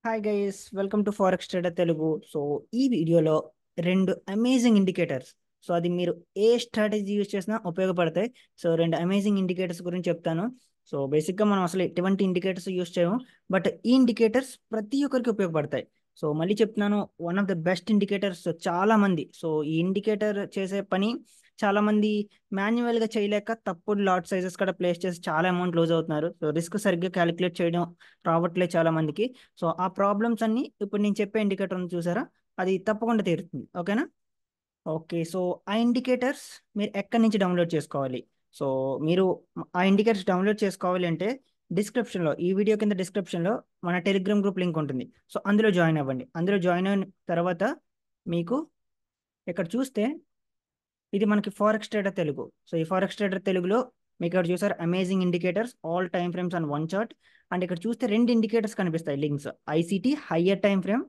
Hi guys, welcome to forex trader Telugu. So ఈ వీడియోలో రెండు అమేజింగ్ ఇండికేటర్స్. సో అది మీరు ఏ స్ట్రాటజీ యూస్ చేసినా ఉపయోగపడతాయి. సో రెండు అమేజింగ్ ఇండికేటర్స్ గురించి చెప్తాను. సో బేసిక్గా మనం అసలు ఎటువంటి ఇండికేటర్స్ యూస్ చేయము, బట్ ఈ ఇండికేటర్స్ ప్రతి ఒక్కరికి ఉపయోగపడతాయి. సో మళ్ళీ చెప్తున్నాను, one of the best indicators. చాలా మంది ఈ ఇండికేటర్ చేసే పని చాలా మంది మాన్యువల్గా చేయలేక తప్పుడు లాట్ సైజెస్ కూడా ప్లేస్ చేసి చాలా అమౌంట్ లూజ్ అవుతున్నారు. సో రిస్క్ సరిగ్గా క్యాలిక్యులేట్ చేయడం రావట్లేదు చాలా మందికి. సో ఆ ప్రాబ్లమ్స్ అన్ని ఇప్పుడు నేను చెప్పే ఇండికేటర్ ఉంది చూసారా, అది తప్పకుండా తీరుతుంది. ఓకేనా? ఓకే, సో ఆ ఇండికేటర్స్ మీరు ఎక్కడి నుంచి డౌన్లోడ్ చేసుకోవాలి? సో మీరు ఆ ఇండికేటర్స్ డౌన్లోడ్ చేసుకోవాలి అంటే డిస్క్రిప్షన్లో, ఈ వీడియో కింద డిస్క్రిప్షన్లో మన టెలిగ్రామ్ గ్రూప్ లింక్ ఉంటుంది. సో అందులో జాయిన్ అవ్వండి. అందులో జాయిన్ అయిన తర్వాత మీకు ఇక్కడ చూస్తే ఇది మనకి ఫారెక్స్ ట్రేడర్ తెలుగు. సో ఈ ఫారెక్స్ ట్రేడర్ తెలుగులో మీకు ఇక్కడ చూసారు amazing indicators, all time frames and one chart. And ఇక్కడ చూస్తే రెండు ఇండికేటర్స్ కనిపిస్తాయి links: ICT higher time frame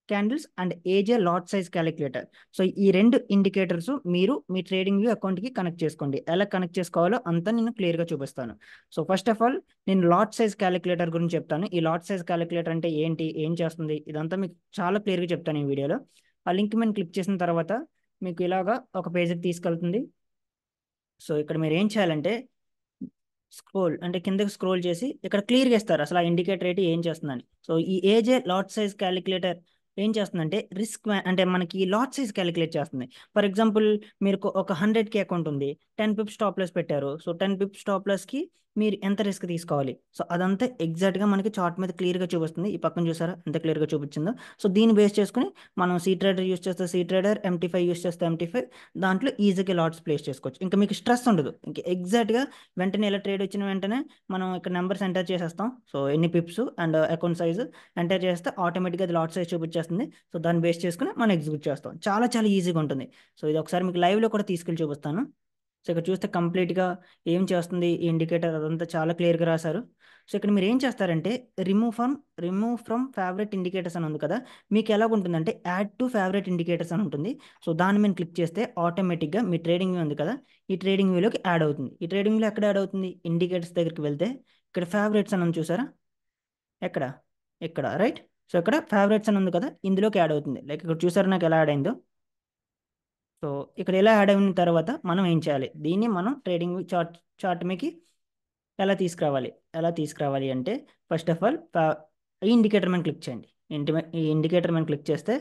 candles and AJ lot size calculator. So ఈ రెండు ఇండికేటర్స్ మీరు మీ ట్రేడింగ్ వ్యూ అకౌంట్కి కనెక్ట్ చేసుకోండి. ఎలా కనెక్ట్ చేసుకోవాలో అంతా నేను క్లియర్గా చూపిస్తాను. సో ఫస్ట్ ఆఫ్ ఆల్ నేను లాట్ సైజ్ క్యాలిక్యులేటర్ గురించి చెప్తాను. ఈ లాట్ సైజ్ క్యాలిక్యులేటర్ అంటే ఏంటి, ఏం చేస్తుంది, ఇదంతా మీకు చాలా క్లియర్గా చెప్తాను ఈ వీడియోలో. ఆ లింక్ మీద క్లిక్ చేసిన తర్వాత మీకు ఇలాగా ఒక పేజ్కి తీసుకెళ్తుంది. సో ఇక్కడ మీరు ఏం చేయాలంటే స్క్రోల్ అంటే కిందకి స్క్రోల్ చేసి ఇక్కడ క్లియర్గా ఇస్తారు అసలు ఆ ఇండికేటర్ రేట్ ఏం చేస్తుందని. సో ఈ ఏజే లాట్ సైజ్ క్యాలిక్యులేటర్ ఏం చేస్తుందంటే అంటే మనకి లాట్ సైజ్ క్యాలిక్యులేట్ చేస్తుంది. ఫర్ ఎగ్జాంపుల్ మీరు ఒక 100K అకౌంట్ ఉంది, 10 పిప్స్ స్టాప్ లాస్ పెట్టారు. సో 10 పిప్స్ స్టాప్ లాస్కి మీరు ఎంత రిస్క్ తీసుకోవాలి, సో అదంతా ఎగ్జాక్ట్గా మనకి చార్ట్ మీద క్లియర్గా చూపిస్తుంది. ఈ పక్కన చూసారా ఎంత క్లియర్గా చూపించిందో. సో దీన్ని బేస్ చేసుకుని మనం సీ ట్రేడర్ యూస్ చేస్తే సీ ట్రేడర్, MT5 యూస్ చేస్తే MT5, దాంట్లో ఈజీగా లాట్స్ ప్లేస్ చేసుకోవచ్చు. ఇంకా మీకు స్ట్రెస్ ఉండదు. ఇంకా ఎగ్జాక్ట్గా వెంటనే ఇలా ట్రేడ్ వచ్చిన వెంటనే మనం ఇక్కడ నెంబర్స్ ఎంటర్ చేసేస్తాం. సో ఎన్ని Pips and account size enter చేస్తే ఆటోమేటిక్గా అది లాట్ సైజ్ చూపించేస్తుంది. సో దాన్ని బేస్ చేసుకుని మనం ఎగ్జిక్యూట్ చేస్తాం. చాలా చాలా ఈజీగా ఉంటుంది. సో ఇది ఒకసారి మీకు లైవ్లో కూడా తీసుకెళ్ళి చూపిస్తాను. సో ఇక్కడ చూస్తే కంప్లీట్గా ఏం చేస్తుంది ఈ ఇండికేటర్ అదంతా చాలా క్లియర్గా రాశారు. సో ఇక్కడ మీరు ఏం చేస్తారంటే రిమూవ్ ఫ్రమ్ ఫేవరెట్ ఇండికేటర్స్ అని ఉంది కదా, మీకు ఎలా ఉంటుందంటే యాడ్ టు ఫేవరెట్ ఇండికేటర్స్ అని ఉంటుంది. సో దాని మీద క్లిక్ చేస్తే ఆటోమేటిక్గా మీ ట్రేడింగ్ వ్యూ ఉంది కదా, ఈ ట్రేడింగ్ వ్యూలోకి యాడ్ అవుతుంది. ఈ ట్రేడింగ్ వ్యూలో ఎక్కడ యాడ్ అవుతుంది? ఇండికేటర్స్ దగ్గరికి వెళ్తే ఇక్కడ ఫేవరెట్స్ అని ఉంది చూసారా, ఎక్కడ? ఇక్కడ, రైట్. సో ఇక్కడ ఫేవరెట్స్ అని ఉంది కదా, ఇందులోకి యాడ్ అవుతుంది. లైక్ ఇక్కడ చూసారా నాకు ఎలా యాడ్ అయిందో. సో ఇక్కడ ఎలా యాడ్ అయిన తర్వాత మనం ఏం చేయాలి, దీన్ని మనం ట్రేడింగ్ చార్ట్ మీకి ఎలా తీసుకురావాలి అంటే ఫస్ట్ ఆఫ్ ఆల్ ఈ ఇండికేటర్ మీద క్లిక్ చేయండి. ఈ ఇండికేటర్ మీద క్లిక్ చేస్తే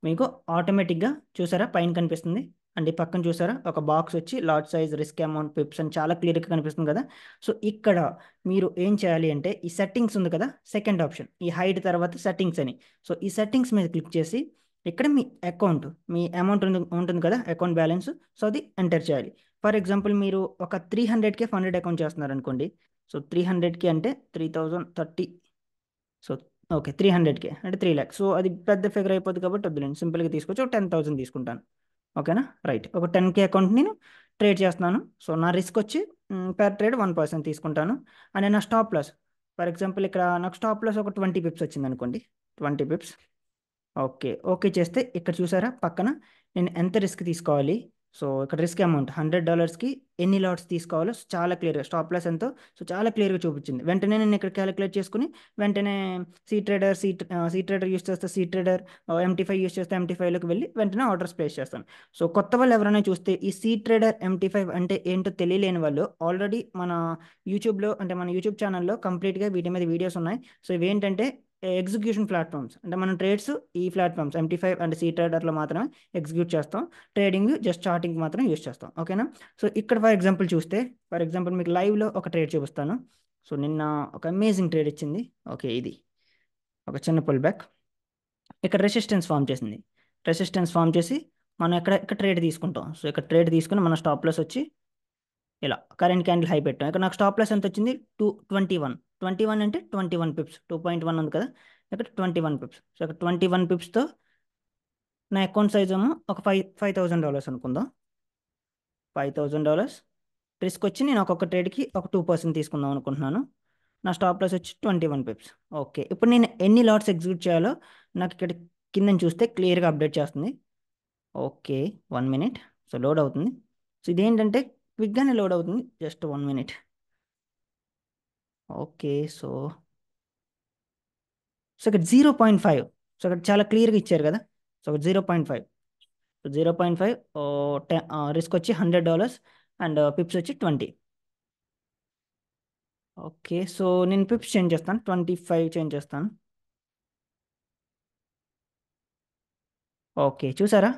మీకు ఆటోమేటిక్గా చూసారా పైన కనిపిస్తుంది. అండ్ ఈ పక్కన చూసారా ఒక బాక్స్ వచ్చి lot size, risk amount, Pips అని చాలా క్లియర్గా కనిపిస్తుంది కదా. సో ఇక్కడ మీరు ఏం చేయాలి అంటే ఈ సెట్టింగ్స్ ఉంది కదా, సెకండ్ ఆప్షన్ ఈ హైడ్ తర్వాత సెట్టింగ్స్ అని. సో ఈ సెట్టింగ్స్ మీద క్లిక్ చేసి ఇక్కడ మీ అమౌంట్ ఉంటుంది కదా, అకౌంట్ బ్యాలెన్స్. సో అది ఎంటర్ చేయాలి. ఫర్ ఎగ్జాంపుల్ మీరు ఒక 300K ఫండెడ్ అకౌంట్ చేస్తున్నారు అనుకోండి. సో 300K అంటే 3030. సో ఓకే, 300K అంటే 3 lakhs. సో అది పెద్ద ఫిగర్ అయిపోతుంది కాబట్టి వద్దులేండి, సింపుల్గా తీసుకొచ్చి ఒక 10,000 తీసుకుంటాను. ఓకేనా? రైట్. ఒక 10K అకౌంట్ నేను ట్రేడ్ చేస్తున్నాను. సో నా రిస్క్ వచ్చి పర్ ట్రేడ్ 1% తీసుకుంటాను. అండ్ నా స్టాప్ లాస్, ఫర్ ఎగ్జాంపుల్ ఇక్కడ నాకు స్టాప్ లాస్ ఒక 20 పిప్స్ వచ్చింది అనుకోండి, 20 పిప్స్. ఓకే, ఓకే చేస్తే ఇక్కడ చూసారా పక్కన నేను ఎంత రిస్క్ తీసుకోవాలి. సో ఇక్కడ రిస్క్ అమౌంట్ $100కి ఎన్ని లాట్స్ తీసుకోవాలో చాలా క్లియర్గా, స్టాప్ లాస్ ఎంతో, సో చాలా క్లియర్గా చూపించింది. వెంటనే నేను ఇక్కడ క్యాలిక్యులేట్ చేసుకుని వెంటనే సీ ట్రేడర్ యూస్ చేస్తే సీ ట్రేడర్, MT5 యూస్ చేస్తే MT5లోకి వెళ్ళి వెంటనే ఆర్డర్స్ ప్లేస్ చేస్తాను. సో కొత్త వాళ్ళు ఎవరైనా చూస్తే ఈ సీ ట్రేడర్ MT5 అంటే ఏంటో తెలియలేని వాళ్ళు ఆల్రెడీ మన యూట్యూబ్ ఛానల్లో కంప్లీట్గా వీటి మీద వీడియోస్ ఉన్నాయి. సో ఇవేంటంటే ఎగ్జిక్యూషన్ ప్లాట్ఫామ్స్, అంటే మనం ట్రేడ్స్ ఈ ప్లాట్ఫామ్స్ MT5 అండ్ సీ ట్రేడర్లో మాత్రమే ఎగ్జిక్యూట్ చేస్తాం. ట్రేడింగ్ జస్ట్ చార్టింగ్ మాత్రం యూస్ చేస్తాం. ఓకేనా? సో ఇక్కడ ఫర్ ఎగ్జాంపుల్ మీకు లైవ్లో ఒక ట్రేడ్ చూపిస్తాను. సో నిన్న ఒక అమేజింగ్ ట్రేడ్ ఇచ్చింది. ఓకే, ఇది ఒక చిన్న పుల్ బ్యాక్, ఇక్కడ రెసిస్టెన్స్ ఫామ్ చేసి మనం ఇక్కడ ట్రేడ్ తీసుకుంటాం. సో ఇక్కడ ట్రేడ్ తీసుకుని మన స్టాప్ లాస్ వచ్చి ఇలా కరెంట్ క్యాండిల్ హై పెట్టాం. ఇక్కడ నాకు స్టాప్ లాస్ ఎంత వచ్చింది? 21 అంటే 21 పిప్స్, 2.1 ఉంది కదా, ఇక్కడ 21 పిప్స్. సో ఇక్కడ 21 పిప్స్తో నా అకౌంట్ సైజ్ ఏమో ఒక $5,000 అనుకుందాం. $5,000 రిస్క్ వచ్చి నేను ఒక్కొక్క ట్రేడ్కి ఒక 2% తీసుకుందాం అనుకుంటున్నాను. నా స్టాప్ లాస్ వచ్చి 21 పిప్స్. ఓకే, ఇప్పుడు నేను ఎన్ని లాట్స్ ఎగ్జిక్యూట్ చేయాలో నాకు ఇక్కడ కింద చూస్తే క్లియర్గా అప్డేట్ చేస్తుంది. Okay, 1 minute. సో లోడ్ అవుతుంది. సో ఇదేంటంటే క్విక్గానే లోడ్ అవుతుంది, just 1 minute. Okay, so so ఇక్కడ 0.5. సో ఇక్కడ చాలా క్లియర్గా ఇచ్చారు కదా. సో ఇక్కడ 0.5. సో 0.5 రిస్క్ వచ్చి $100 అండ్ పిప్స్ వచ్చి 20. ఓకే, సో నేను పిప్స్ చేంజ్ చేస్తాను, 25 చేంజ్ చేస్తాను. ఓకే, చూసారా,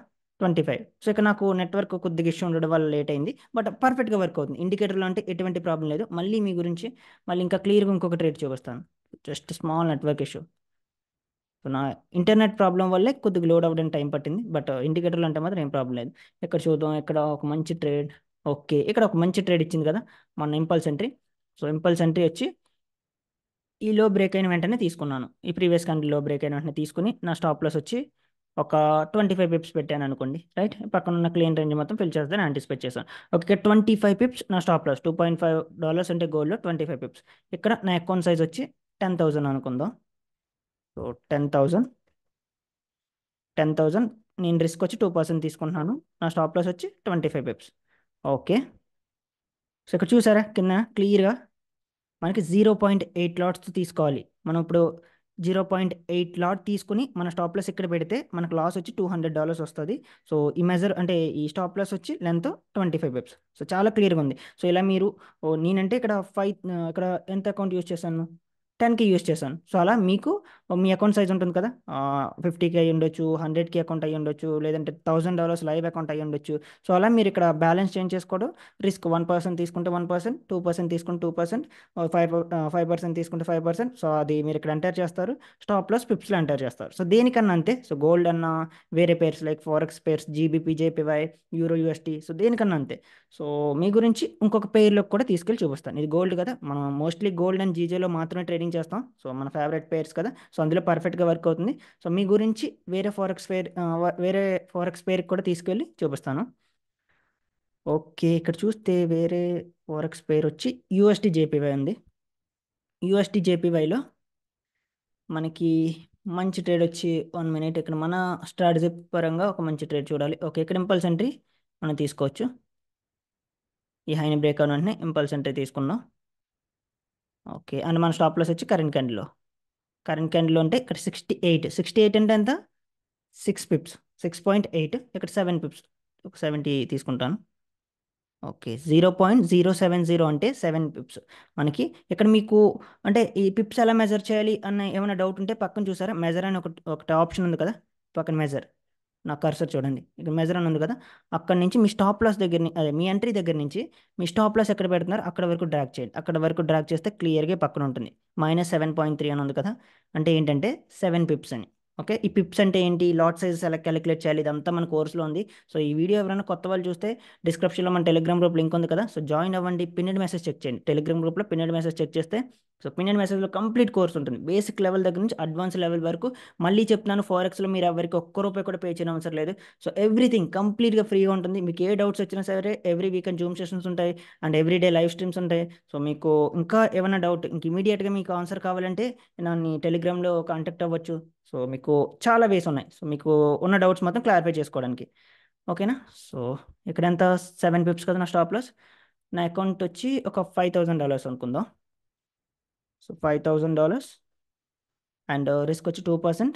25. సో ఇక్కడ నాకు నెట్వర్క్ కొద్దిగా ఇష్యూ ఉండడం వల్ల లేట్ అయింది, బట్ పర్ఫెక్ట్గా వర్క్ అవుతుంది. ఇండికేటర్లో అంటే ఎటువంటి ప్రాబ్లం లేదు. మళ్ళీ మీ గురించి మళ్ళీ ఇంకా క్లియర్గా ఇంకొక ట్రేడ్ చూపిస్తాను. Just small network issue. So నా ఇంటర్నెట్ ప్రాబ్లం వల్లే కొద్దిగా లోడ్ అవ్వడానికి టైం పట్టింది, బట్ ఇండికేటర్లు అంటే మాత్రం ఏం ప్రాబ్లం లేదు. ఇక్కడ చూద్దాం, ఇక్కడ ఒక మంచి ట్రేడ్. ఓకే, ఇక్కడ ఒక మంచి ట్రేడ్ ఇచ్చింది కదా మన impulse entry. So impulse entry వచ్చి ఈ లో బ్రేక్ అయిన వెంటనే తీసుకున్నాను. ఈ ప్రీవియస్ క్యాండిల్ లో బ్రేక్ అయిన వెంటనే తీసుకుని నా స్టాప్ లాస్ వచ్చి ఒక 25 పిప్స్ పెట్టాను అనుకోండి, రైట్. పక్కన ఉన్న క్లీన్ రేంజ్ మొత్తం ఫిల్ చేస్తాను యాంటిసిపేట్ చేశాను. ఓకే, 25 పిప్స్ నా స్టాప్ లాస్. $2.5 అంటే గోల్డ్లో 25 పిప్స్. ఇక్కడ నా అకౌంట్ సైజ్ వచ్చి 10,000 అనుకుందాం. సో 10,000 10,000 నేను రిస్క్ వచ్చి 2% తీసుకుంటున్నాను. నా స్టాప్ లాస్ వచ్చి 25 పిప్స్. ఓకే, సో ఇక్కడ చూసారా కింద క్లియర్గా మనకి 0.8 లాట్స్ తీసుకోవాలి. మనం ఇప్పుడు 0.8 లాట్ తీసుకుని మన స్టాప్ లాస్ ఇక్కడ పెడితే మనకు లాస్ వచ్చి $200 వస్తుంది. సో ఈ మెజర్ అంటే ఈ స్టాప్ లాస్ వచ్చి లెంత్ 25 పిప్స్. సో చాలా క్లియర్గా ఉంది. సో ఇలా మీరు నేనంటే ఇక్కడ ఇక్కడ ఎంత అకౌంట్ యూస్ చేశాను, 10కి యూస్ చేశాను. సో అలా మీకు మీ అకౌంట్ సైజ్ ఉంటుంది కదా, 50కి అయ్యి ఉండొచ్చు, 100కి అకౌంట్ అయ్యి ఉండొచ్చు, లేదంటే $1,000 లైవ్ అకౌంట్ అయ్యి ఉండొచ్చు. సో అలా మీరు ఇక్కడ బ్యాలెన్స్ చేంజ్ చేసుకోవడం. రిస్క్ 1% తీసుకుంటే 1%, 2% తీసుకుంటే 2%, 5% తీసుకుంటే 5%. సో అది మీరు ఇక్కడ ఎంటర్ చేస్తారు. స్టాప్ లాస్ పిప్స్లో ఎంటర్ చేస్తారు. సో దేనికన్నా అంతే. సో గోల్డ్ అన్న వేరే pairs like forex pairs GBP, జేపీవై, euro, UST, so దేనికన్నా అంతే. సో మీ గురించి ఇంకొక పేర్లోకి కూడా తీసుకెళ్ళి చూపిస్తాను. ఇది గోల్డ్ కదా, మనం మోస్ట్లీ గోల్డ్ అండ్ జీజేలో మాత్రమే ట్రేడింగ్ చేస్తాం. సో మన ఫేవరెట్ పేర్స్ కదా, సో అందులో పర్ఫెక్ట్గా వర్క్ అవుతుంది. సో మీ గురించి వేరే ఫారెక్స్ పేర్కి కూడా తీసుకెళ్ళి చూపిస్తాను. ఓకే, ఇక్కడ చూస్తే వేరే ఫారెక్స్ పేరు వచ్చి యూఎస్టీ జేపీవై ఉంది. యూఎస్టీ జేపీవైలో మనకి మంచి ట్రేడ్ వచ్చి 1 మినిట్. ఇక్కడ మన స్ట్రాటజీ పరంగా ఒక మంచి ట్రేడ్ చూడాలి. ఓకే, ఇక్కడ ఇంపల్స్ ఎంట్రీ మనం తీసుకోవచ్చు. ఈ హైని బ్రేక్ అవుట్ వెంటనే ఇంపల్స్ ఎంట్రీ తీసుకుందాం. ఓకే, అండ్ మన స్టాప్ లాస్ వచ్చి కరెంట్ క్యాండిల్లో అంటే ఇక్కడ 68 అంటే ఎంత, 6 పిప్స్, 6.8. ఇక్కడ 7 పిప్స్, ఒక 70 తీసుకుంటాను. ఓకే, 0.070 అంటే 7 పిప్స్ మనకి. ఇక్కడ మీకు అంటే ఈ పిప్స్ ఎలా మెజర్ చేయాలి అన్న ఏమైనా డౌట్ ఉంటే పక్కన చూసారా మెజర్ అని ఒకటి ఆప్షన్ ఉంది కదా, పక్కన మెజర్. నా కర్సర్ చూడండి, ఇక్కడ మెజర్ అని ఉంది కదా, అక్కడ నుంచి మీ స్టాప్ లాస్ అదే మీ ఎంట్రీ దగ్గర నుంచి మీ స్టాప్ లాస్ ఎక్కడ పెడుతున్నారు అక్కడ వరకు డ్రాగ్ చేయండి. అక్కడ వరకు డ్రాగ్ చేస్తే క్లియర్గా పక్కన ఉంటుంది. -7.3 అని ఉంది కదా, అంటే ఏంటంటే 7 పిప్స్ అని. ఓకే, ఈ పిప్స్ అంటే ఏంటి, లాట్ సైజెస్ ఎలా క్యాలిక్యులేట్ చేయాలి, ఇదంతా మన కోర్సులో ఉంది. సో ఈ వీడియో ఎవరైనా కొత్త వాళ్ళు చూస్తే డిస్క్రిప్షన్లో మన టెలిగ్రామ్ గ్రూప్ లింక్ ఉంది కదా, సో జాయిన్ అవ్వండి. పిన్నెడ్ మెసేజ్ చెక్ చేయండి. టెలిగ్రామ్ గ్రూప్లో పిన్నెడ్ మెసేజ్ చెక్ చేస్తే సో పిన్నెడ్ మెసేజ్లో కంప్లీట్ కోర్స్ ఉంటుంది. బేసిక్ లెవెల్ దగ్గర నుంచి అడ్వాన్స్ లెవెల్ వరకు. మళ్ళీ చెప్తున్నాను, ఫారెక్స్లో మీరు ఎవరికి ₹1 కూడా పే చేయడం అవసరం లేదు. సో ఎవ్రీథింగ్ కంప్లీట్గా ఫ్రీగా ఉంటుంది. మీకు ఏ డౌట్స్ వచ్చినా సరే ఎవ్రీ వీకెండ్ జూమ్ సెషన్స్ ఉంటాయి అండ్ ఎవ్రీడే లైవ్ స్ట్రీమ్స్ ఉంటాయి. సో మీకు ఇంకా ఏమైనా డౌట్ ఇంక ఇమీడియట్గా మీకు ఆన్సర్ కావాలంటే నన్ను టెలిగ్రామ్లో కాంటాక్ట్ అవ్వచ్చు. సో మీకు చాలా వేస్ ఉన్నాయి, సో మీకు ఉన్న డౌట్స్ మొత్తం క్లారిఫై చేసుకోవడానికి. ఓకేనా, సో ఇక్కడ ఎంత 7 పిప్స్ కదా నా స్టాప్ లాస్. నా అకౌంట్ వచ్చి ఒక $5,000 అనుకుందాం. సో $5,000 అండ్ రిస్క్ వచ్చి 2%.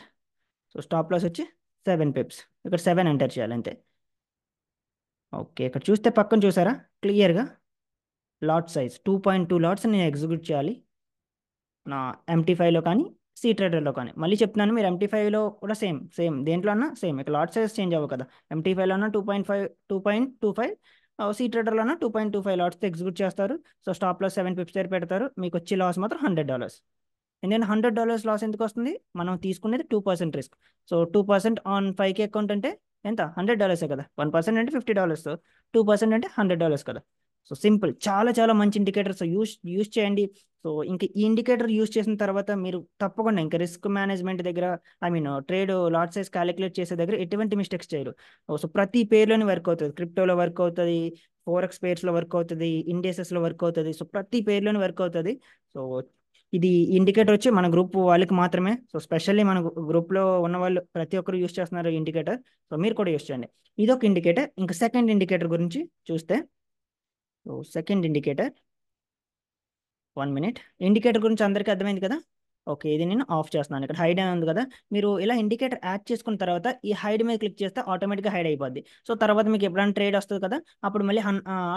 సో స్టాప్ లాస్ వచ్చి 7 పిప్స్. ఇక్కడ 7 ఎంటర్ చేయాలి అంతే. ఓకే, ఇక్కడ చూస్తే పక్కన చూసారా క్లియర్గా లాట్ సైజ్ 2.2 లాట్స్ నేను ఎగ్జిక్యూట్ చేయాలి నా MT5లో కానీ ట్రేడర్లో కానీ. మళ్ళీ చెప్తున్నాను, మీరు MT5లో కూడా సేమ్ దేంట్లో అన్నా సేమ్. ఇక్కడ లాట్ సైజ్ చేంజ్ అవ్వవు కదా. MT5లో అన్నా 2.25, ట్రేడర్లో అన్నా 2.25 లాట్స్తో ఎగ్జిక్యూట్ చేస్తారు. సో స్టాప్ లాస్ 7 పిప్స్ దగ్గర పెడతారు. మీకు వచ్చే లాస్ మాత్రం $100. ఎందుకంటే $100 లాస్ ఎందుకు వస్తుంది, మనం తీసుకునేది 2% risk. So 2% on 5K account అంటే ఎంత, $100 కదా. 1% అంటే $50, 2% అంటే $100 కదా. సో సింపుల్, చాలా చాలా మంచి ఇండికేటర్స్ యూస్ చేయండి. సో ఇంకా ఈ ఇండికేటర్ యూస్ చేసిన తర్వాత మీరు తప్పకుండా ఇంకా రిస్క్ మేనేజ్మెంట్ దగ్గర, ట్రేడ్ లాట్ సైజ్ క్యాలిక్యులేట్ చేసే దగ్గర ఎటువంటి మిస్టేక్స్ చేయరు. సో ప్రతి పేర్లోనే వర్క్ అవుతుంది. క్రిప్టోలో వర్క్ అవుతుంది, ఫోరెక్స్ పేర్స్లో వర్క్ అవుతుంది, ఇండెక్సెస్లో వర్క్ అవుతుంది. సో ప్రతి పేర్లోనే వర్క్ అవుతుంది. సో ఇది ఇండికేటర్ వచ్చి మన గ్రూప్ వాళ్ళకి మాత్రమే. సో స్పెషల్లీ మన గ్రూప్లో ఉన్న వాళ్ళు ప్రతి ఒక్కరు యూస్ చేస్తున్నారు ఇండికేటర్. సో మీరు కూడా యూస్ చేయండి. ఇదొక ఇండికేటర్. ఇంకా సెకండ్ ఇండికేటర్ గురించి చూస్తే, so second indicator 1 minute. Indicator గురించి అందరికీ అర్థమైంది కదా. ఓకే, ఇది నేను ఆఫ్ చేస్తున్నాను. ఇక్కడ హైడ్ అని ఉంది కదా, మీరు ఇలా ఇండికేటర్ యాడ్ చేసుకున్న తర్వాత ఈ హైడ్ మీద క్లిక్ చేస్తే ఆటోమేటిక్గా హైడ్ అయిపోద్ది. సో తర్వాత మీకు ఎప్పుడైనా ట్రేడ్ వస్తుంది కదా, అప్పుడు మళ్ళీ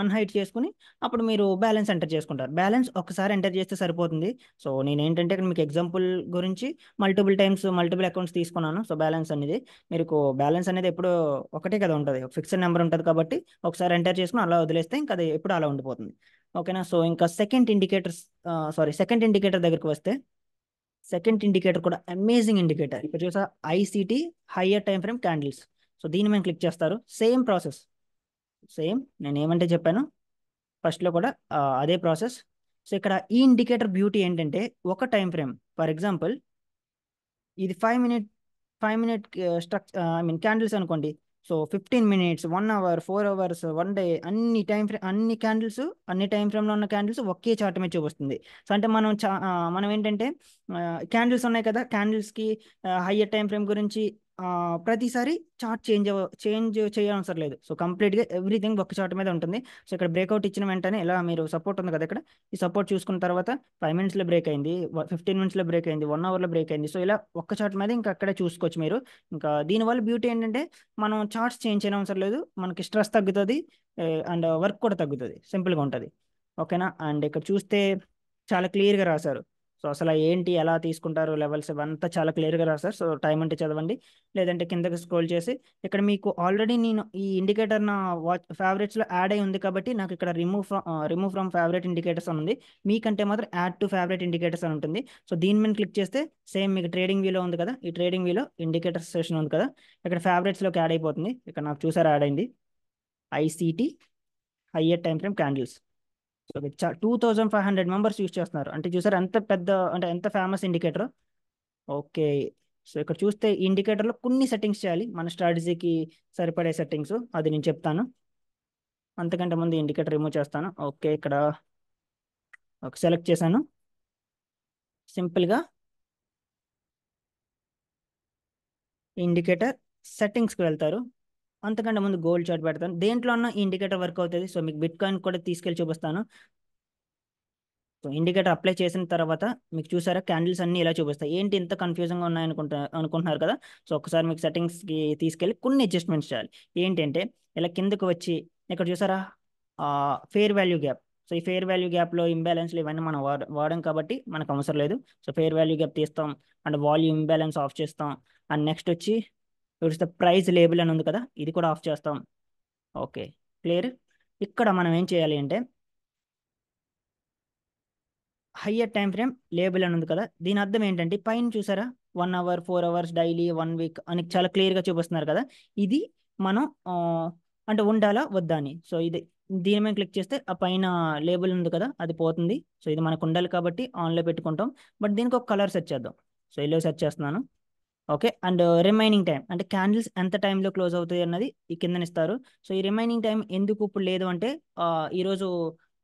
అన్హైడ్ చేసుకుని అప్పుడు మీరు బ్యాలెన్స్ ఎంటర్ చేసుకుంటారు. బ్యాలెన్స్ ఒకసారి ఎంటర్ చేస్తే సరిపోతుంది. సో నేను ఏంటంటే ఇక్కడ మీకు ఎగ్జాంపుల్ గురించి మల్టిపుల్ టైమ్స్ మల్టిపుల్ అకౌంట్స్ తీసుకున్నాను. సో బ్యాలెన్స్ అనేది మీకు బ్యాలెన్స్ అనేది ఎప్పుడు ఒకటే కదా ఉంటుంది, ఫిక్స్డ్ నెంబర్ ఉంటుంది కాబట్టి ఒకసారి ఎంటర్ చేసుకుని అలా వదిలేస్తే ఇంకా అది ఎప్పుడు అలా ఉండిపోతుంది. ఓకేనా. సో ఇంకా సెకండ్ ఇండికేటర్ దగ్గరికి వస్తే, సెకండ్ ఇండికేటర్ కూడా అమేజింగ్ ఇండికేటర్. ఇక్కడ చూసా ICT higher time frame candles. So దీని మీద క్లిక్ చేస్తారు. సేమ్ ప్రాసెస్, సేమ్ నేను ఏమంటే చెప్పాను ఫస్ట్లో కూడా అదే ప్రాసెస్. సో ఇక్కడ ఈ ఇండికేటర్ బ్యూటీ ఏంటంటే, ఒక టైం ఫ్రేమ్ ఫర్ ఎగ్జాంపుల్ ఇది 5 మినిట్ ఐ మీన్ క్యాండిల్స్ అనుకోండి. So 15 minutes, 1 hour, 4 hours, 1 day, అన్ని క్యాండిల్స్, అన్ని టైం ఫ్రేమ్లో ఉన్న క్యాండిల్స్ ఒకే చార్ట్ మీద చూపిస్తుంది. సో అంటే మనం ఏంటంటే క్యాండిల్స్ ఉన్నాయి కదా, క్యాండిల్స్కి హయ్యర్ టైం ఫ్రేమ్ గురించి ప్రతిసారి చార్ట్ చేంజ్ చేయవసరం లేదు. సో కంప్లీట్గా ఎవ్రీథింగ్ ఒక చార్ట్ మీద ఉంటుంది. సో ఇక్కడ బ్రేక్అవుట్ ఇచ్చిన వెంటనే ఇలా మీరు సపోర్ట్ ఉంది కదా, ఇక్కడ ఈ సపోర్ట్ చూసుకున్న తర్వాత 5 మినిట్స్లో బ్రేక్ అయింది, 15 మినిట్స్లో బ్రేక్ అయింది, 1 అవర్లో బ్రేక్ అయింది. సో ఇలా ఒక్క చార్ట్ మీద ఇంకా అక్కడే చూసుకోవచ్చు మీరు. ఇంకా దీనివల్ల బ్యూటీ ఏంటంటే మనం చార్ట్స్ చేంజ్ చేయడం అవసరం లేదు, మనకి స్ట్రెస్ తగ్గుతుంది అండ్ వర్క్ కూడా తగ్గుతుంది, సింపుల్గా ఉంటుంది. ఓకేనా. అండ్ ఇక్కడ చూస్తే చాలా క్లియర్గా రాశారు. సో అసలు ఏంటి, ఎలా తీసుకుంటారు లెవెల్స్, ఇవంతా చాలా క్లియర్గా రాశారు. సో టైం ఉంటే చదవండి, లేదంటే కిందకి స్క్రోల్ చేసి ఇక్కడ మీకు ఆల్రెడీ నేను ఈ ఇండికేటర్ నా ఫేవరెట్స్లో యాడ్ అయి ఉంది కాబట్టి నాకు ఇక్కడ రిమూవ్ ఫ్రమ్ ఫేవరెట్ ఇండికేటర్స్ అని ఉంది. మీకంటే మాత్రం యాడ్ టు ఫేవరెట్ ఇండికేటర్స్ అని ఉంటుంది. సో దీని మీద క్లిక్ చేస్తే సేమ్ మీకు ట్రేడింగ్ వ్యూలో ఉంది కదా, ఈ ట్రేడింగ్ వ్యూలో ఇండికేటర్స్ సెషన్ ఉంది కదా, ఇక్కడ ఫేవరెట్స్లోకి యాడ్ అయిపోతుంది. ఇక్కడ నాకు చూసారు యాడ్ అయింది ICT higher time frame candles. So 2500 members use చేస్తున్నారు. అంటే చూసారు ఎంత పెద్ద, అంటే ఎంత ఫేమస్ ఇండికేటర్. ఓకే. సో ఇక్కడ చూస్తే ఈ ఇండికేటర్లో కొన్ని సెట్టింగ్స్ చేయాలి మన స్ట్రాటజీకి సరిపడే సెట్టింగ్స్, అది నేను చెప్తాను. అంతకంటే ముందు ఇండికేటర్ రిమూవ్ చేస్తాను. ఓకే, ఇక్కడ సెలెక్ట్ చేశాను. సింపుల్గా ఇండికేటర్ సెట్టింగ్స్కి వెళ్తారు. అంతకంటే ముందు గోల్డ్ చార్ట్ పెడతాను, దేంట్లో ఉన్న ఇండికేటర్ వర్క్ అవుతుంది. సో మీకు బిట్ కాయిన్ కూడా తీసుకెళ్ళి చూపిస్తాను. సో ఇండికేటర్ అప్లై చేసిన తర్వాత మీకు చూసారా క్యాండిల్స్ అన్ని ఇలా చూపిస్తాయి. ఏంటి ఇంత కన్ఫ్యూజన్గా అనుకుంటున్నారు కదా. సో ఒకసారి మీకు సెట్టింగ్స్కి తీసుకెళ్ళి కొన్ని అడ్జస్ట్మెంట్స్ చేయాలి. ఏంటంటే ఇలా కిందకు వచ్చి ఇక్కడ చూసారా ఫేర్ వాల్యూ గ్యాప్. సో ఈ ఫేర్ వాల్యూ గ్యాప్లో ఇంబ్యాలెన్స్లు ఇవన్నీ మనం వాడాం కాబట్టి మనకు అవసరం లేదు. సో ఫేర్ వాల్యూ గ్యాప్ తీస్తాం అండ్ వాల్యూమ్ ఇంబ్యాలెన్స్ ఆఫ్ చేస్తాం. అండ్ నెక్స్ట్ వచ్చి చూస్తే ప్రైస్ లేబుల్ అని ఉంది కదా, ఇది కూడా ఆఫ్ చేస్తాం. Okay, clear. ఇక్కడ మనం ఏం చేయాలి అంటే హయ్యర్ టైం ఫ్రేమ్ లేబుల్ అని ఉంది కదా, దీని అర్థం ఏంటంటే పైన చూసారా 1 అవర్, 4 అవర్స్, డైలీ, 1 వీక్ అని చాలా క్లియర్గా చూపిస్తున్నారు కదా, ఇది మనం అంటే ఉండాలా వద్దా అని. సో దీని మీద క్లిక్ చేస్తే ఆ పైన లేబుల్ ఉంది కదా అది పోతుంది. సో ఇది మనకు ఉండాలి కాబట్టి ఆన్లో పెట్టుకుంటాం. బట్ దీనికి ఒక కలర్ సెట్ చేద్దాం. సో ఇలా సెట్ చేస్తున్నాను. ఓకే. అండ్ రిమైనింగ్ టైం అంటే క్యాండిల్స్ ఎంత టైంలో క్లోజ్ అవుతాయి అన్నది ఈ కిందన ఇస్తారు. సో ఈ రిమైనింగ్ టైం ఎందుకు ఇప్పుడు లేదు అంటే ఈరోజు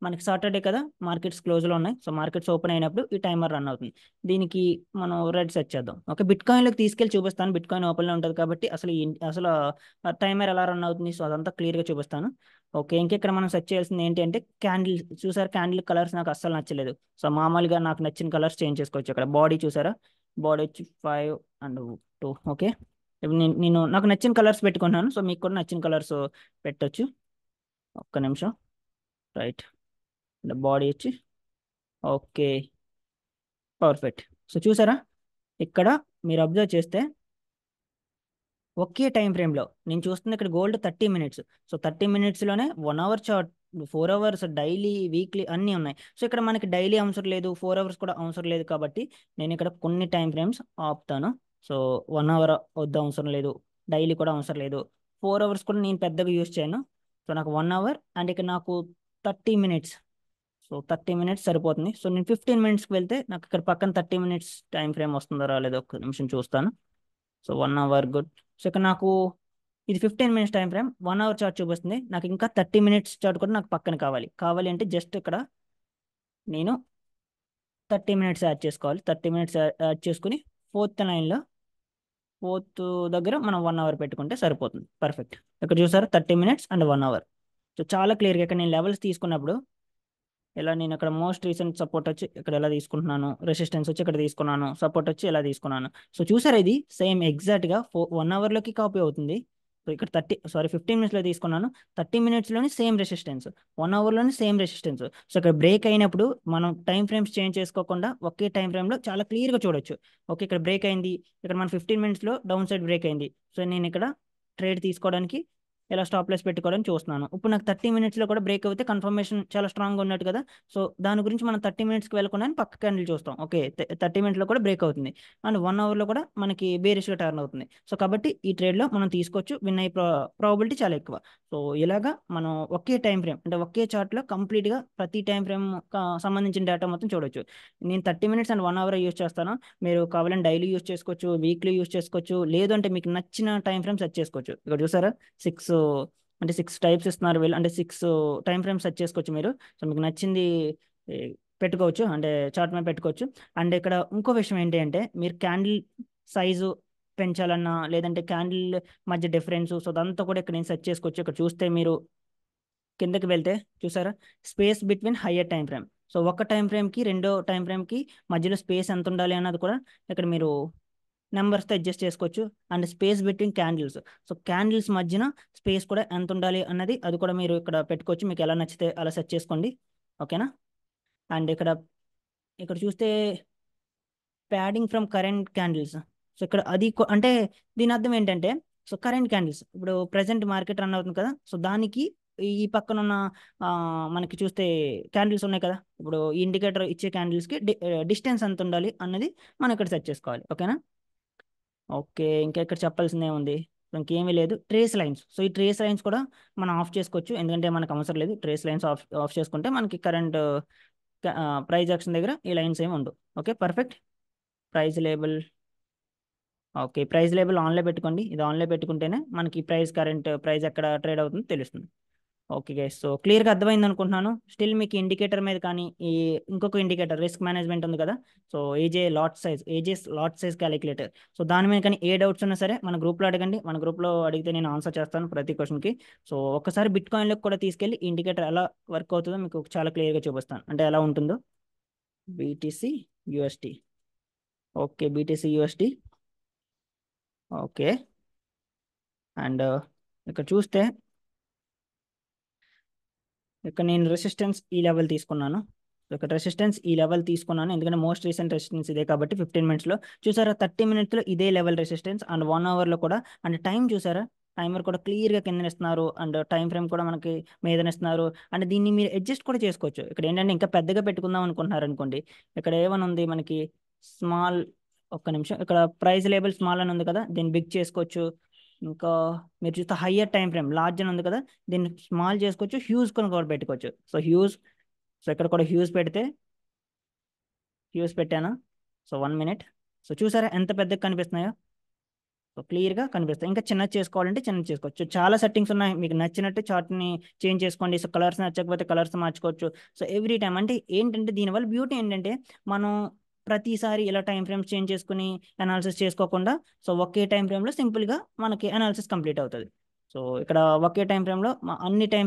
మనకి సాటర్డే కదా, మార్కెట్స్ క్లోజ్లో ఉన్నాయి. సో మార్కెట్స్ ఓపెన్ అయినప్పుడు ఈ టైమర్ రన్ అవుతుంది. దీనికి మనం రెడ్ సెట్ చేద్దాం. ఓకే, బిట్ కాయిన్లోకి తీసుకెళ్ళి చూపిస్తాను. బిట్ కాయిన్ ఓపెన్లో ఉంటుంది కాబట్టి అసలు టైమర్ ఎలా రన్ అవుతుంది, సో అదంతా క్లియర్గా చూపిస్తాను. ఓకే, ఇంకెక్కడ మనం సెట్ చేయాల్సింది ఏంటి అంటే క్యాండిల్ చూసారు, క్యాండిల్ కలర్స్ నాకు అస్సలు నచ్చలేదు. సో మామూలుగా నాకు నచ్చిన కలర్స్ చేంజ్ చేసుకోవచ్చు. ఇక్కడ బాడీ చూసారా, బాడీ వచ్చి 5 అండ్ 2. ఓకే, ఇప్పుడు నేను నాకు నచ్చిన కలర్స్ పెట్టుకున్నాను. సో మీకు కూడా నచ్చిన కలర్స్ పెట్టొచ్చు. ఒక్క నిమిషం. రైట్, బాడీ వచ్చి ఓకే, పర్ఫెక్ట్. సో చూసారా, ఇక్కడ మీరు అబ్జర్వ్ చేస్తే ఒకే టైం ఫ్రేమ్లో నేను చూస్తుంది ఇక్కడ గోల్డ్ 30 మినిట్స్. సో 30 మినిట్స్లోనే 1 hour chart, 4 hours, daily, weekly అన్నీ ఉన్నాయి. సో ఇక్కడ మనకి డైలీ అవసరం లేదు, 4 అవర్స్ కూడా అవసరం లేదు కాబట్టి నేను ఇక్కడ కొన్ని టైం ఫ్రేమ్స్ ఆపుతాను. సో 1 అవర్ వద్ద అవసరం లేదు, డైలీ కూడా అవసరం లేదు, 4 అవర్స్ కూడా నేను పెద్దగా యూజ్ చేయను. సో నాకు 1 అవర్ అండ్ ఇక్కడ నాకు 30 మినిట్స్. సో 30 మినిట్స్ సరిపోతుంది. సో నేను 15 మినిట్స్కి వెళ్తే నాకు ఇక్కడ పక్కన 30 మినిట్స్ టైం ఫ్రేమ్ వస్తుందో రాలేదో ఒక్క నిమిషం చూస్తాను. So 1 hour good. సో ఇక్కడ నాకు ఇది 15 minutes time frame, 1 hour chart చూపిస్తుంది. నాకు ఇంకా 30 మినిట్స్ చార్ట్ కూడా నాకు పక్కన కావాలి అంటే జస్ట్ ఇక్కడ నేను 30 మినిట్స్ యాడ్ చేసుకోవాలి. 30 మినిట్స్ యాడ్ చేసుకుని ఫోర్త్ దగ్గర మనం 1 అవర్ పెట్టుకుంటే సరిపోతుంది. పర్ఫెక్ట్. ఇక్కడ చూసారు 30 మినిట్స్ అండ్ 1 అవర్. సో చాలా క్లియర్గా ఇక్కడ నేను లెవెల్స్ తీసుకున్నప్పుడు ఇలా నేను ఇక్కడ మోస్ట్ రీసెంట్ సపోర్ట్ వచ్చి ఇక్కడ ఎలా తీసుకుంటున్నాను, రెసిస్టెన్స్ వచ్చి ఇక్కడ తీసుకున్నాను, సపోర్ట్ వచ్చి ఎలా తీసుకున్నాను. సో చూసారా, ఇది సేమ్ ఎగ్జాక్ట్గా 1 అవర్లోకి కాపీ అవుతుంది. సో ఇక్కడ 15 మినిట్స్లో తీసుకున్నాను, 30 మినిట్స్లోని సేమ్ రెసిస్టెన్స్, 1 అవర్లోని సేమ్ రెసిస్టెన్స్. సో ఇక్కడ బ్రేక్ అయినప్పుడు మనం టైం ఫ్రేమ్స్ చేంజ్ చేసుకోకుండా ఒకే టైం ఫ్రేమ్లో చాలా క్లియర్గా చూడొచ్చు. ఓకే, ఇక్కడ బ్రేక్ అయింది, ఇక్కడ మన 15 మినిట్స్లో డౌన్ సైడ్ బ్రేక్ అయింది. సో నేను ఇక్కడ ట్రేడ్ తీసుకోవడానికి ఇలా స్టాప్ లాస్ పెట్టుకోవడానికి చూస్తున్నాను. ఇప్పుడు నాకు 30 మినిట్స్లో కూడా బ్రేక్ అయితే కన్ఫర్మేషన్ చాలా స్ట్రాంగ్గా ఉన్నట్టు కదా. సో దాని గురించి మనం 30 మినిట్స్కి వెళ్ళకుండా పక్క క్యాండిల్ చూస్తాం. ఓకే, 30 మినిట్స్లో కూడా బ్రేక్ అవుతుంది అండ్ 1 అవర్లో కూడా మనకి బేరిష్గా టర్న్ అవుతుంది. సో కాబట్టి ఈ ట్రేడ్లో మనం తీసుకోవచ్చు, విన్ అయ్యే ప్రాబిలిటీ చాలా ఎక్కువ. సో ఇలాగా మనం ఒకే టైం ఫ్రేమ్ అంటే ఒకే చార్ట్లో కంప్లీట్గా ప్రతి టైం ఫ్రేమ్ సంబంధించిన డేటా మొత్తం చూడొచ్చు. నేను 30 మినిట్స్ అండ్ 1 అవర్ యూస్ చేస్తాను. మీరు కావాలని డైలీ యూస్ చేసుకోవచ్చు, వీక్లీ యూస్ చేసుకోవచ్చు, లేదు అంటే మీకు నచ్చిన టైం ఫ్రేమ్ సెట్ చేసుకోవచ్చు. ఇక్కడ చూసారా, 6 టైప్స్ ఇస్తున్నారు వీళ్ళు, అంటే 6 టైం ఫ్రేమ్స్ సెట్ చేసుకోవచ్చు మీరు. సో మీకు నచ్చింది ఏ, పెట్టుకోవచ్చు, అంటే చార్ట్ మీద పెట్టుకోవచ్చు. అండ్ ఇక్కడ ఇంకో విషయం ఏంటి అంటే, మీరు క్యాండిల్ సైజు పెంచాలన్నా లేదంటే క్యాండిల్ మధ్య డిఫరెన్స్, సో అదంతా కూడా ఇక్కడ నేను సెట్ చేసుకోవచ్చు. ఇక్కడ చూస్తే మీరు కిందకి వెళ్తే చూసారా, space between higher time frame. So ఒక టైం ఫ్రేమ్కి రెండో టైం ఫ్రేమ్కి మధ్యలో స్పేస్ ఎంత ఉండాలి అన్నది కూడా ఇక్కడ మీరు నెంబర్స్తో అడ్జస్ట్ చేసుకోవచ్చు. And space between candles, so candles మధ్యన స్పేస్ కూడా ఎంత ఉండాలి అన్నది అది కూడా మీరు ఇక్కడ పెట్టుకోవచ్చు. మీకు ఎలా నచ్చితే అలా సెట్ చేసుకోండి, ఓకేనా. అండ్ ఇక్కడ ఇక్కడ చూస్తే padding from current candles. So ఇక్కడ అది అంటే దీని అర్థం ఏంటంటే, సో కరెంట్ క్యాండిల్స్ ఇప్పుడు ప్రజెంట్ మార్కెట్ రన్ అవుతుంది కదా, సో దానికి ఈ పక్కన ఉన్న మనకి చూస్తే క్యాండిల్స్ ఉన్నాయి కదా, ఇప్పుడు ఈ ఇండికేటర్ ఇచ్చే క్యాండిల్స్కి డిస్టెన్స్ ఎంత ఉండాలి అన్నది మనం ఇక్కడ సెట్ చేసుకోవాలి, ఓకేనా. ఓకే, ఇంకా ఇక్కడ చెప్పాల్సిందే ఉంది, ఇంకేమీ లేదు. ట్రేస్ లైన్స్, సో ఈ ట్రేస్ లైన్స్ కూడా మనం ఆఫ్ చేసుకోవచ్చు, ఎందుకంటే మనకు అవసరం లేదు. ట్రేస్ లైన్స్ ఆఫ్ ఆఫ్ చేసుకుంటే మనకి కరెంట్ ప్రైస్ యాక్షన్ దగ్గర ఈ లైన్స్ ఏమి ఉండవు. Okay, perfect. Price label, okay, price label ఆన్లో పెట్టుకోండి. ఇది ఆన్లో పెట్టుకుంటేనే మనకి కరెంట్ ప్రైస్ ఎక్కడ ట్రేడ్ అవుతుందో తెలుస్తుంది. ఓకే గైస్, సో క్లియర్గా అర్థమైంది అనుకుంటున్నాను. స్టిల్ మీకు ఇండికేటర్ మీద కానీ ఈ ఇంకొక ఇండికేటర్ రిస్క్ మేనేజ్మెంట్ ఉంది కదా, so AJ lot size calculator, so దాని మీద కానీ ఏ డౌట్స్ ఉన్నా సరే మన గ్రూప్లో అడగండి. మన గ్రూప్లో అడిగితే నేను ఆన్సర్ చేస్తాను ప్రతి క్వశ్చన్కి. సో ఒక్కసారి బిట్ కాయిన్లోకి కూడా తీసుకెళ్ళి ఇండికేటర్ ఎలా వర్క్ అవుతుందో మీకు చాలా క్లియర్గా చూపిస్తాను, అంటే ఎలా ఉంటుందో. BTC UST, okay, BTC UST, okay. And ఇక్కడ చూస్తే ఇక్కడ నేను రెసిస్టెన్స్ ఈ లెవెల్ తీసుకున్నాను. ఇక్కడ రెసిస్టెన్స్ ఈ లెవెల్ తీసుకున్నాను ఎందుకంటే మోస్ట్ రీసెంట్ రెసిస్టెన్స్ ఇదే కాబట్టి 15 మినిట్స్లో చూసారా, 30 మినిట్స్లో ఇదే లెవెల్ రెసిస్టెన్స్ అండ్ 1 అవర్లో కూడా. అండ్ టైం చూసారా, టైమర్ కూడా క్లియర్గా కింద ఇస్తున్నారు అండ్ టైం ఫ్రేమ్ కూడా మనకి మీద ఇస్తున్నారు. అండ్ దీన్ని మీరు అడ్జస్ట్ కూడా చేసుకోవచ్చు. ఇక్కడ ఏంటంటే ఇంకా పెద్దగా పెట్టుకుందాం అనుకుంటున్నారు అనుకోండి, ఇక్కడ ఏమని ఉంది మనకి స్మాల్, ఒక్క నిమిషం, ఇక్కడ ప్రైస్ లేబుల్ స్మాల్ అని ఉంది కదా, దీన్ని బిగ్ చేసుకోవచ్చు. ఇంకా మీరు చూస్తే హయ్యర్ టైం ఫ్రేమ్ లార్జ్ అని ఉంది కదా, దీన్ని స్మాల్ చేసుకోవచ్చు, హ్యూజ్ కొని కూడా పెట్టుకోవచ్చు. సో హ్యూజ్, సో ఇక్కడ కూడా హ్యూజ్ పెడితే హ్యూజ్ పెట్టాను. సో 1 మినిట్, సో చూసారా ఎంత పెద్దగా కనిపిస్తున్నాయో, సో క్లియర్గా కనిపిస్తాయి. ఇంకా చిన్నది చేసుకోవాలంటే చిన్నది చేసుకోవచ్చు. చాలా సెట్టింగ్స్ ఉన్నాయి, మీకు నచ్చినట్టు చార్ట్ని చేంజ్ చేసుకోండి. సో కలర్స్ నచ్చకపోతే కలర్స్ మార్చుకోవచ్చు. సో ఎవ్రీ టైం అంటే ఏంటంటే దీనివల్ల బ్యూటీ ఏంటంటే మనం ప్రతిసారి ఇలా టైం ఫ్రేమ్స్ చేంజ్ చేసుకుని అనాలిసిస్ చేసుకోకుండా, సో ఒకే టైం ఫ్రేమ్లో సింపుల్గా మనకి అనాలిసిస్ కంప్లీట్ అవుతుంది. సో ఇక్కడ ఒకే టైం ఫ్రేమ్లో అన్ని టైం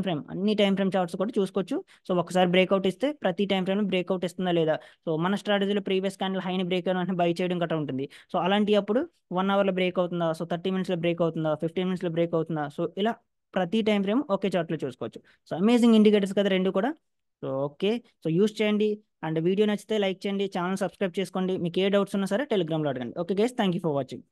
ఫ్రేమ్ చార్ట్స్ కూడా చూసుకోవచ్చు. సో ఒకసారి బ్రేక్అవుట్ ఇస్తే ప్రతి టైం ఫ్రేమ్ బ్రేక్అవుట్ ఇస్తుందా లేదా, సో మన స్ట్రాటజీలో ప్రీవియస్ క్యాండిల్ హైని బ్రేక్ అయిన బై చేయడం గట్రా ఉంటుంది. సో అలాంటి అప్పుడు 1 అవర్లో బ్రేక్ అవుతుందా, సో 30 మినిట్స్లో బ్రేక్ అవుతుందా, 15 మినిట్స్లో బ్రేక్ అవుతుందా, సో ఇలా ప్రతి టైం ఫ్రేమ్ ఒకే చార్ట్లో చూసుకోవచ్చు. సో అమేజింగ్ ఇండికేటర్స్ కదా రెండు కూడా. సో ఓకే, సో యూస్ చేయండి. అండ్ వీడియో నచ్చితే లైక్ చేయండి, ఛానల్ సబ్స్క్రైబ్ చేసుకోండి. మీకు ఏ డౌట్స్ ఉన్నా సరే టెలిగ్రామ్లో అడగండి. Okay guys, thank you for watching.